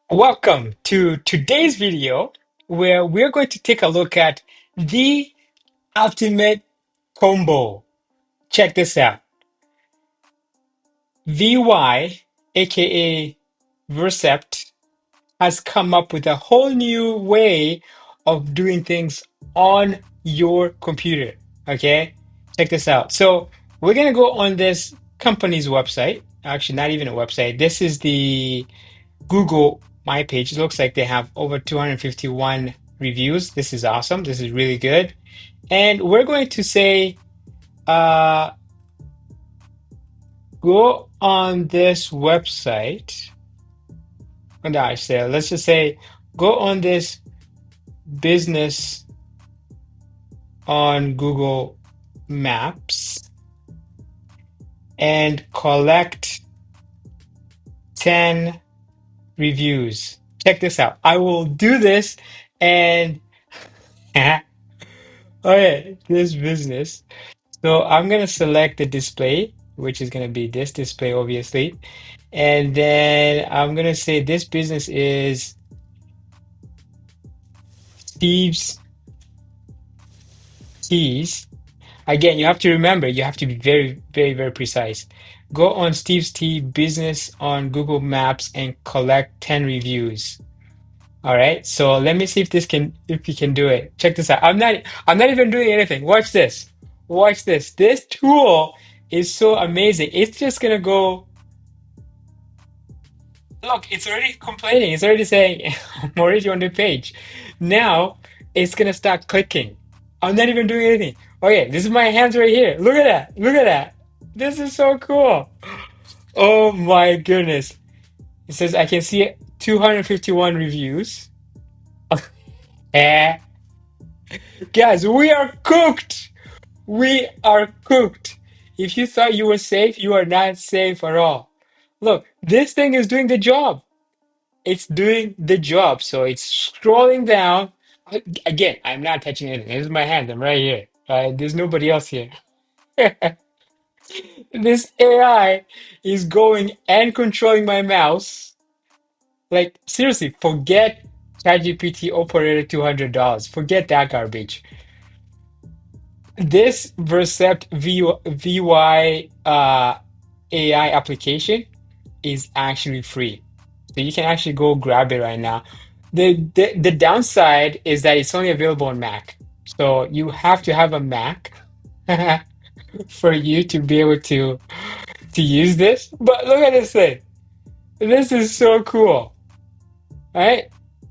Welcome to today's video where we're going to take a look at the ultimate combo. Check this out. VY, aka Vercept, has come up with a whole new way of doing things on your computer. Okay, check this out. So we're gonna go on this company's website. Actually, not even a website. This is the Google My Page. It looks like they have over 251 reviews. This is awesome. This is really good. And we're going to say, uh, go on this website. And I say, let's just say, go on this business on Google Maps and collect 10 reviews. Check this out. I will do this and okay, this business. So I'm going to select the display, which is going to be this display, obviously. And then I'm going to say this business is Steve's Teas. Again, you have to remember, you have to be very, very, very precise. Go on Steve's Tea business on Google Maps and collect 10 reviews. All right. So let me see if you can do it. Check this out. I'm not even doing anything. Watch this. Watch this. This tool is so amazing. It's just gonna go. Look, it's already complaining. It's already saying, I'm already on the page. Now it's gonna start clicking. I'm not even doing anything. Okay, this is my hands right here. Look at that. Look at that. This is so cool. Oh my goodness. It says I can see 251 reviews. Eh, guys, we are cooked. We are cooked. If you thought you were safe, you are not safe at all. Look, this thing is doing the job. It's doing the job. So it's scrolling down. Again, I'm not touching anything. This is my hand. I'm right here. There's nobody else here. This AI is going and controlling my mouse. Like, seriously, forget ChatGPT operator $200. Forget that garbage. This Vercept VY AI application is actually free. So you can actually go grab it right now. The downside is that it's only available on Mac. So you have to have a Mac for you to be able to use this. But look at this thing. This is so cool. Right?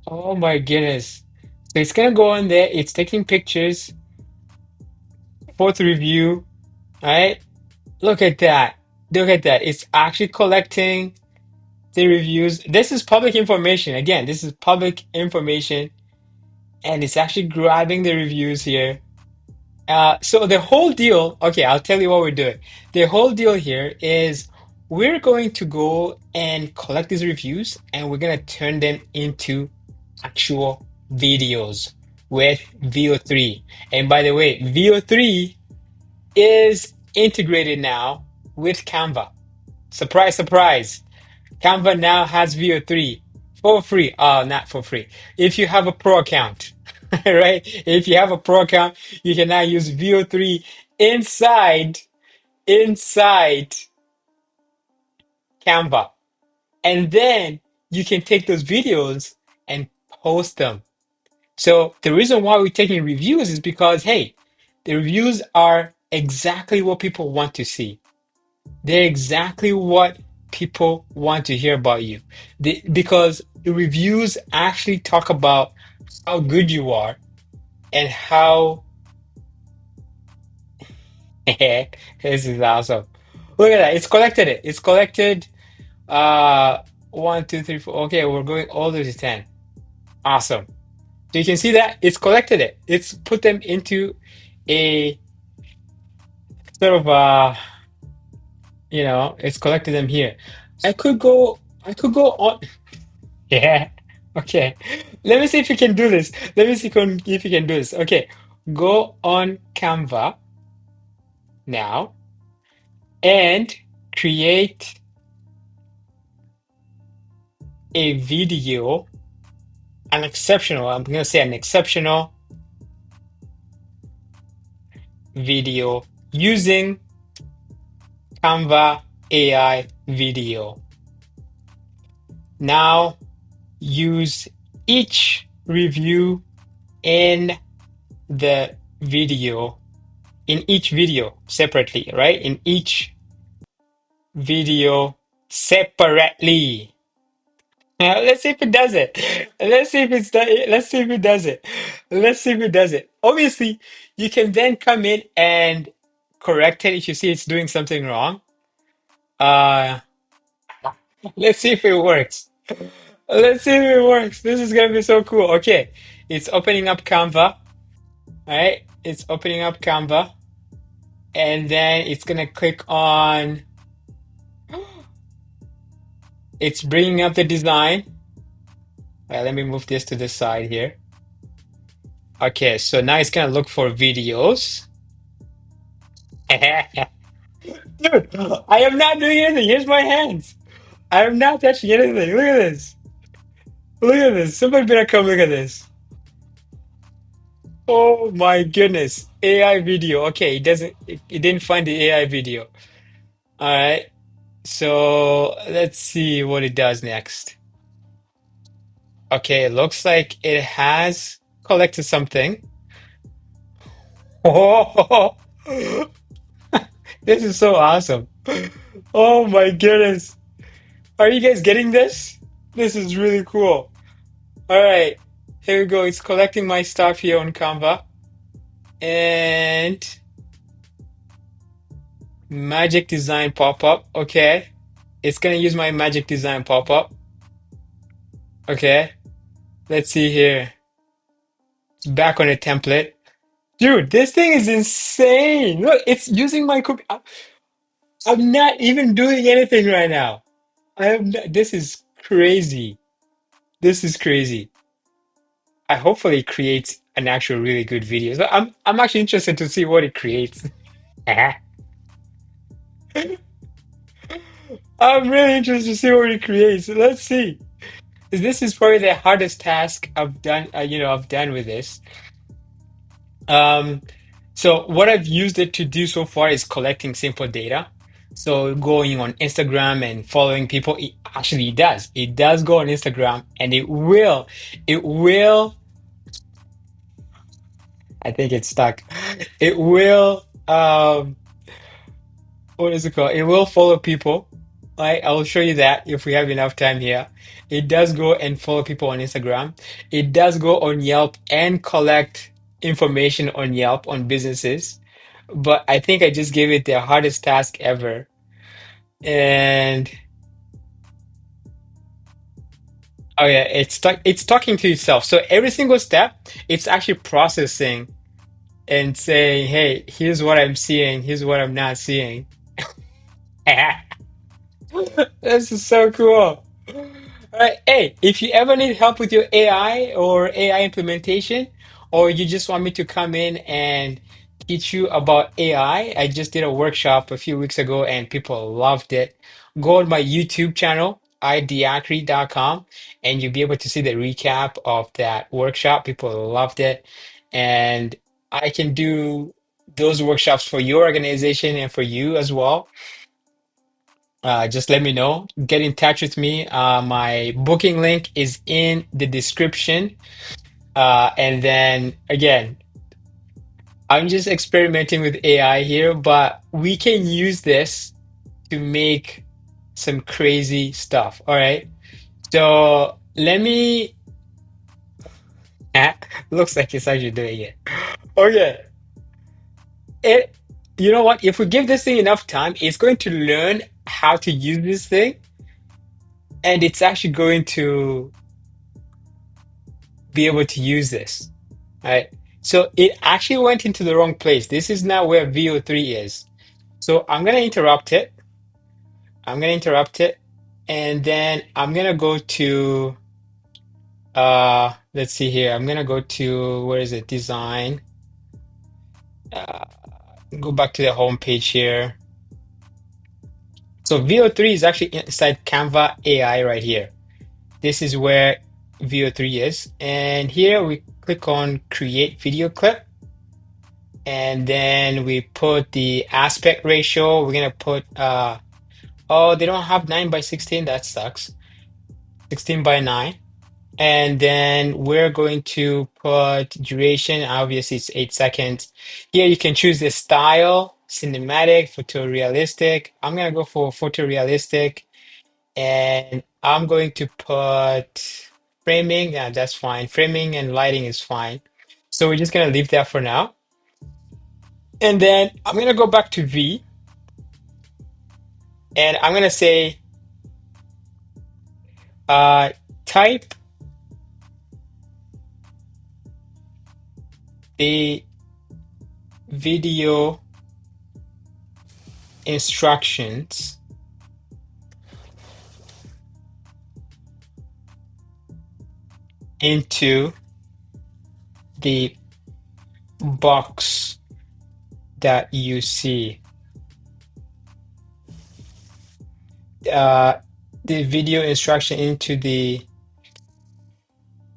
Oh my goodness. So it's gonna go on there, it's taking pictures, fourth review, right? Look at that. Look at that. It's actually collecting the reviews. This is public information. Again, this is public information, and it's actually grabbing the reviews here. So the whole deal, okay, I'll tell you what we're doing. The whole deal here is we're going to go and collect these reviews and we're going to turn them into actual videos with VO3. And by the way, VO3 is integrated now with Canva. Surprise, surprise. Canva now has VO3 for free. Not for free. If you have a pro account, right? If you have a pro account, you can now use VO3 inside Canva. And then you can take those videos and post them. So the reason why we're taking reviews is because, hey, the reviews are exactly what people want to see. They're exactly what people want to hear about you. Because the reviews actually talk about how good you are and how this is awesome. Look at that. It's collected it. It's collected uh one, two, three, four. Okay, we're going all the way to 10. Awesome. So you can see that it's collected it. It's put them into a sort of it's collected them here. I could go on. Yeah. Okay. Let me see if you can do this. Let me see if you can do this. Okay. Go on Canva now and create a video, I'm going to say an exceptional video using Canva AI video. Now use each review in the video, in each video separately, right? In each video separately. Now, let's see if it does it. Let's see if it does it. Let's see if it does it. Obviously, you can then come in and correct it if you see it's doing something wrong. Uh, let's see if it works. Let's see if it works. This is gonna be so cool. Okay, it's opening up Canva. All right, it's opening up Canva, and then it's gonna click on. It's bringing up the design. Well, let me move this to the side here. Okay, so now it's gonna look for videos. Dude, I am not doing anything. Here's my hands. I am not touching anything. Look at this. Look at this. Somebody better come look at this. Oh my goodness. AI video. Okay, it didn't find the AI video. All right. So let's see what it does next. Okay, it looks like it has collected something. Oh, this is so awesome. Oh my goodness. Are you guys getting this? This is really cool. All right, here we go. It's collecting my stuff here on Canva and magic design pop-up. Okay, it's gonna use my magic design pop-up. Okay, let's see here. It's back on a template. Dude, this thing is insane. Look, it's using my computer. I'm not even doing anything right now. This is crazy. This is crazy. I hopefully it creates an actual really good video. So I'm actually interested to see what it creates. I'm really interested to see what it creates. Let's see. This is probably the hardest task I've done, I've done with this. Um, so what I've used it to do so far is collecting simple data. So going on Instagram and following people, it actually does. It does go on Instagram and it will, I think it's stuck. It will, what is it called? It will follow people. Right? I will show you that if we have enough time here. It does go and follow people on Instagram. It does go on Yelp and collect information on Yelp on businesses. But I think I just gave it the hardest task ever. And oh yeah, it's talking to itself. So every single step, it's actually processing and saying, hey, here's what I'm seeing, here's what I'm not seeing. This is so cool. Hey, if you ever need help with your AI or AI implementation, or you just want me to come in and teach you about AI, I just did a workshop a few weeks ago and people loved it. Go on my YouTube channel, idiacre.com, and you'll be able to see the recap of that workshop. People loved it. And I can do those workshops for your organization and for you as well. Just let me know. Get in touch with me. My booking link is in the description. And then again, I'm just experimenting with AI here, but we can use this to make some crazy stuff. All right. So let me. Looks like it's actually doing it. Okay. It. You know what? If we give this thing enough time, it's going to learn how to use this thing, and it's actually going to be able to use this. Right? So it actually went into the wrong place. This is now where VO3 is. So I'm going to interrupt it. I'm going to interrupt it. And then I'm going to go to, let's see here. I'm going to go to, where is it? Design. Uh, go back to the home page here. So VO3 is actually inside Canva AI right here. This is where VO3 is. And here we click on create video clip. And then we put the aspect ratio. We're gonna put oh, they don't have 9:16. That sucks. 16:9. And then we're going to put duration. Obviously, it's 8 seconds. Here you can choose the style, cinematic, photorealistic. I'm gonna go for photorealistic, and I'm going to put framing. Yeah, that's fine. Framing and lighting is fine. So we're just gonna leave that for now. And then I'm gonna go back to V, and I'm gonna say, uh, type the video instructions into the box that you see. The video instruction into the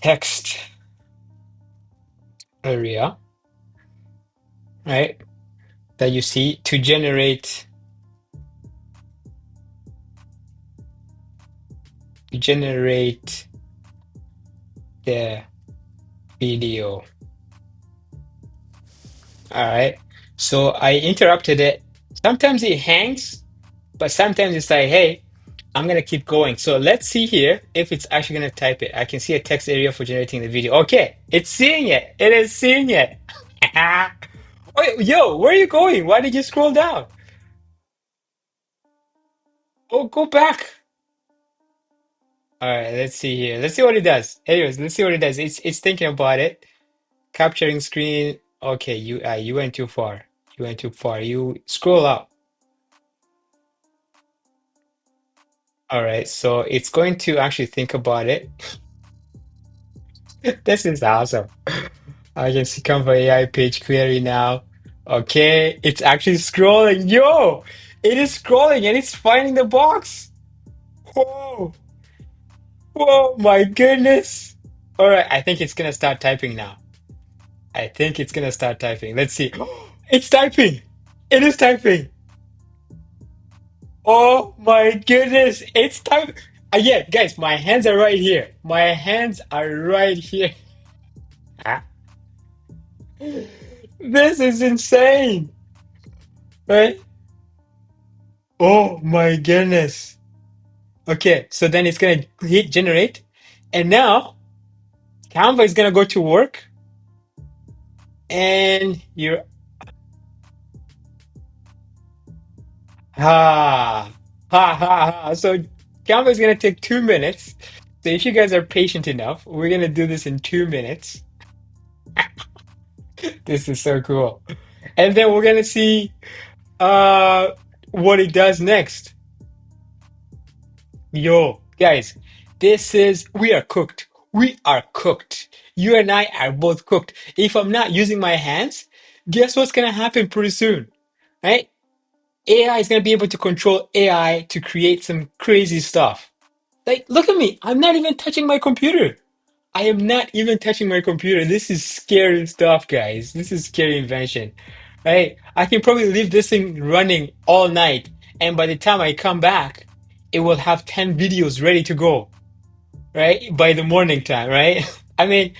text area, right? That you see to generate the video. All right. So I interrupted it. Sometimes it hangs, but sometimes it's like, hey, I'm gonna keep going. So let's see here if it's actually gonna type it. I can see a text area for generating the video. Okay, it's seeing it. It is seeing it. Wait, yo, where are you going? Why did you scroll down? Oh, go back. All right, let's see here. Let's see what it does. Anyways, let's see what it does. It's thinking about it. Capturing screen. Okay, you went too far. You went too far. You scroll up. All right, so it's going to actually think about it. This is awesome. I can see Canva AI page clearly now. Okay, it's actually scrolling. Yo, it is scrolling and it's finding the box. Whoa, whoa, my goodness. All right, I think it's gonna start typing now. I think it's gonna start typing. Let's see. It's typing. It is typing. Oh my goodness, it's typing. Yeah, guys, my hands are right here. My hands are right here. Ah, this is insane, right? Oh my goodness. Okay, so then it's gonna hit generate, and now Canva is gonna go to work, and you're ha. So Canva is gonna take 2 minutes. So if you guys are patient enough, we're gonna do this in 2 minutes. This is so cool. And then we're gonna see uh what it does next. Yo, guys, this is we are cooked. We are cooked. You and I are both cooked. If I'm not using my hands, guess what's gonna happen pretty soon? Right? AI is gonna be able to control AI to create some crazy stuff. Like, look at me. I'm not even touching my computer. I am not even touching my computer. This is scary stuff, guys. This is scary invention. Right? I can probably leave this thing running all night, and by the time I come back, it will have 10 videos ready to go, right? By the morning time, right? I mean,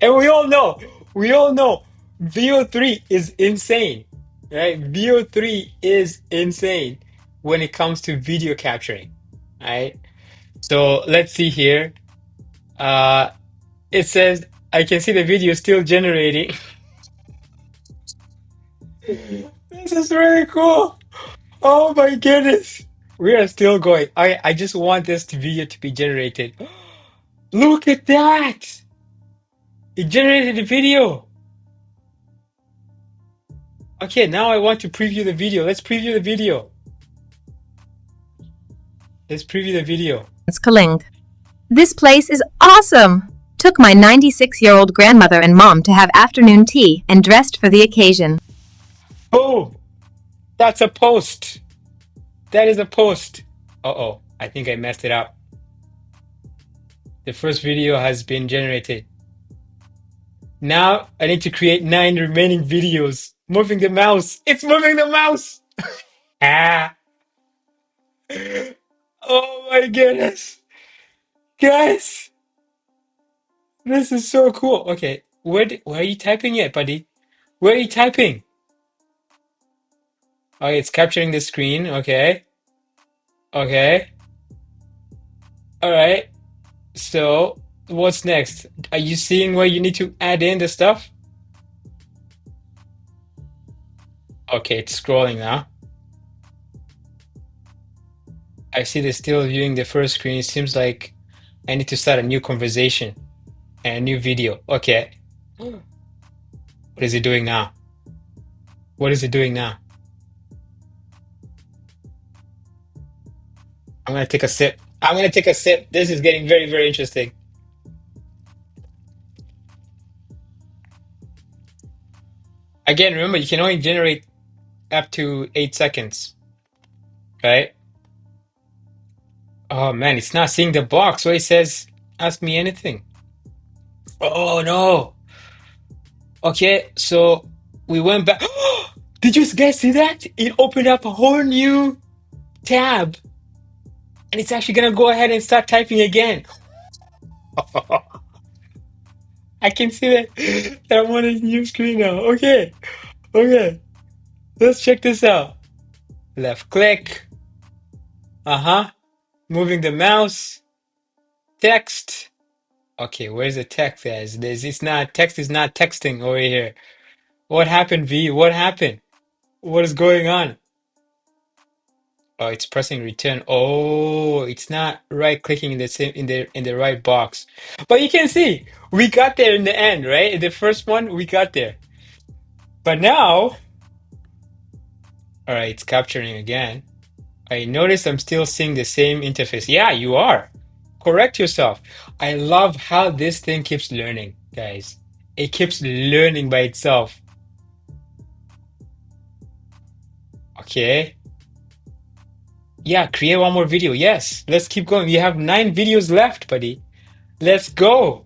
and we all know, VO3 is insane, right? VO3 is insane when it comes to video capturing, right? So let's see here. Uh, it says I can see the video still generating. This is really cool. Oh my goodness. We are still going. I just want this video to be generated. Look at that. It generated the video. Okay, now I want to preview the video. Let's preview the video. Let's preview the video. It's Kaling. This place is awesome! Took my 96-year-old grandmother and mom to have afternoon tea and dressed for the occasion. Oh, that's a post. That is a post. Uh-oh. I think I messed it up. The first video has been generated. Now I need to create 9 remaining videos. Moving the mouse. It's moving the mouse. Ah. Oh my goodness. Guys, this is so cool. Okay, where are you typing it, buddy? Where are you typing? Oh, it's capturing the screen. Okay. Okay. All right. So, what's next? Are you seeing where you need to add in the stuff? Okay, it's scrolling now. I see they're still viewing the first screen. It seems like I need to start a new conversation and a new video. Okay. What is it doing now? What is it doing now? I'm gonna take a sip. I'm gonna take a sip. This is getting very, very interesting. Again, remember, you can only generate up to 8 seconds, right? Oh man, it's not seeing the box where it says ask me anything. Oh no. Okay, so we went back. Did you guys see that? It opened up a whole new tab and it's actually gonna go ahead and start typing again. I can see that I'm on a new screen now. Okay, okay, let's check this out. Left click. Uh-huh. Moving the mouse. Text. Okay, where's the text, guys? It's not text is not texting over here. What happened, V? What happened? What is going on? Oh, it's pressing return. Oh, it's not right clicking in the same in the right box. But you can see we got there in the end, right? The first one we got there. But now, all right, it's capturing again. I notice I'm still seeing the same interface. Yeah, you are. Correct yourself. I love how this thing keeps learning, guys. It keeps learning by itself. Okay. Yeah, create one more video. Yes, let's keep going. We have 9 videos left, buddy. Let's go.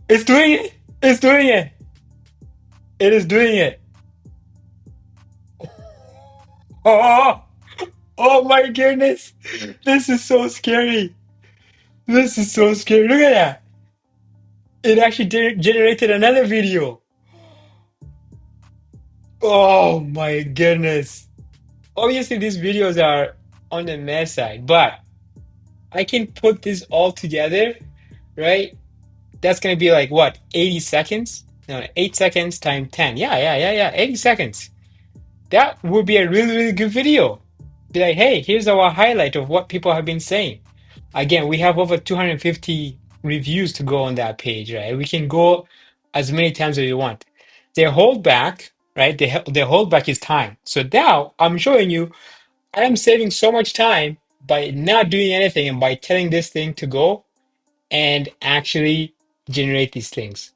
It's doing it. It's doing it. It is doing it. Oh, oh my goodness. This is so scary. This is so scary. Look at that. It actually generated another video. Oh my goodness. Obviously, these videos are on the mess side, but I can put this all together, right? That's gonna be like what, 80 seconds? No, 8 seconds times 10. Yeah. 80 seconds. That would be a really, really good video. Be like, hey, here's our highlight of what people have been saying. Again, we have over 250 reviews to go on that page, right? We can go as many times as you want. Their holdback, right? Their holdback is time. So now I'm showing you I am saving so much time by not doing anything and by telling this thing to go and actually generate these things.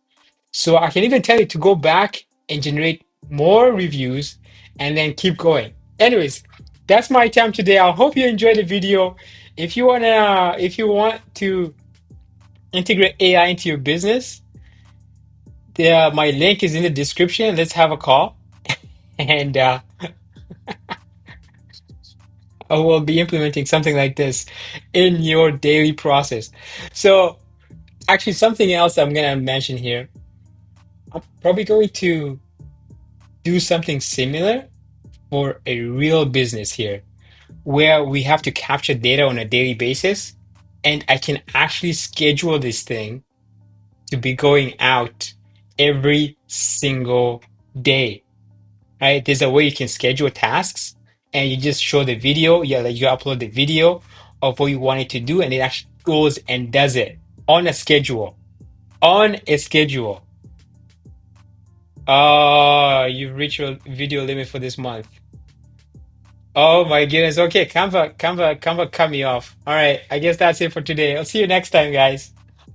So I can even tell it to go back and generate more reviews and then keep going. Anyways, that's my time today. I hope you enjoyed the video. If you want to integrate AI into your business, my link is in the description. Let's have a call, and I will be implementing something like this in your daily process. So, actually, something else I'm gonna mention here. I'm probably going to do something similar for a real business here, where we have to capture data on a daily basis, and I can actually schedule this thing to be going out every single day, right? There's a way you can schedule tasks, and you just show the video. Yeah, like you upload the video of what you want it to do, and it actually goes and does it on a schedule. On a schedule. Oh, you've reached your video limit for this month. Oh my goodness. Okay, Canva cut me off. All right, I guess that's it for today. I'll see you next time, guys.